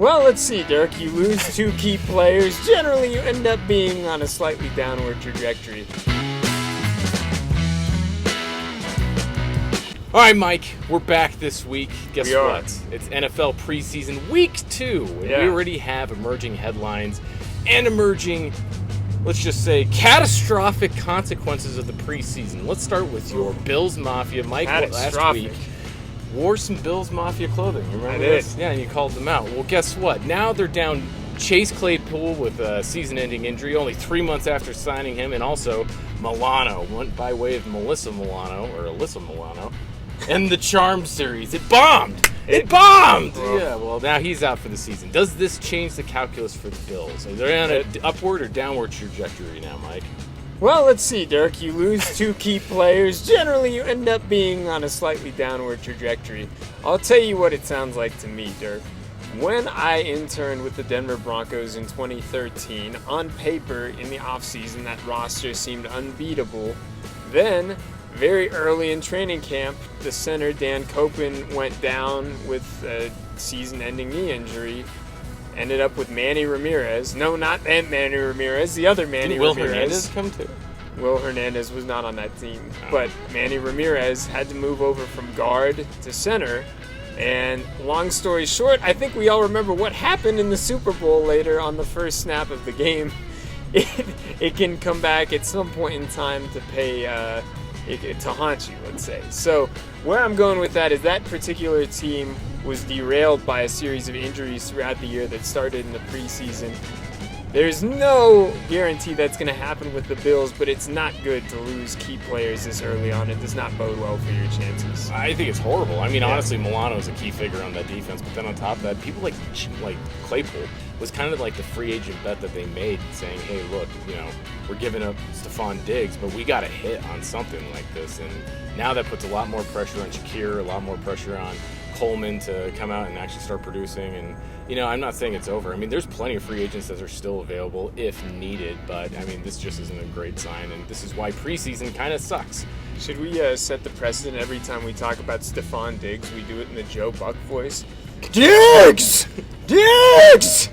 Well, let's see, Dirk. You lose two key players. Generally, you end up being on a slightly downward trajectory. All right, Mike, we're back this week. Guess We are. what? It's NFL preseason week 2. And Yeah. we already have emerging headlines and emerging, let's just say, catastrophic consequences of the preseason. Let's start with your Bills Mafia. Mike, last Catastrophic. week, wore some Bills Mafia clothing. You remember I did. this? Yeah, and you called them out. Well, guess what? Now they're down Chase Claypool with a season-ending injury, only 3 months after signing him, and also Milano, went by way of Alyssa Milano, and the Charmed series. It bombed! It bombed! Yeah, well, now he's out for the season. Does this change the calculus for the Bills? Are they on an upward or downward trajectory now, Mike? Well, let's see, Dirk. You lose two key players. Generally, you end up being on a slightly downward trajectory. I'll tell you what it sounds like to me, Dirk. When I interned with the Denver Broncos in 2013, on paper in the offseason, that roster seemed unbeatable. Then, very early in training camp, the center, Dan Copen, went down with a season-ending knee injury. Ended up with Manny Ramirez. No, not that Manny Ramirez, the other Manny Didn't Will Ramirez. Hernandez come too? Will Hernandez was not on that team, but Manny Ramirez had to move over from guard to center. And long story short, I think we all remember what happened in the Super Bowl later on the first snap of the game. It can come back at some point in time to pay, to haunt you, let's say. So where I'm going with that is that particular team was derailed by a series of injuries throughout the year that started in the preseason. There's no guarantee that's going to happen with the Bills, but it's not good to lose key players this early on. It does not bode well for your chances. I think it's horrible. I mean, Yeah. honestly, Milano is a key figure on that defense, but then on top of that, people like Claypool was kind of like the free agent bet that they made, saying, hey, look, we're giving up Stephon Diggs, but we got to hit on something like this. And now that puts a lot more pressure on Shakir, a lot more pressure on Coleman to come out and actually start producing. And, I'm not saying it's over. I mean, there's plenty of free agents that are still available if needed, but, I mean, this just isn't a great sign, and this is why preseason kind of sucks. Should we set the precedent every time we talk about Stephon Diggs? We do it in the Joe Buck voice. Diggs! Diggs!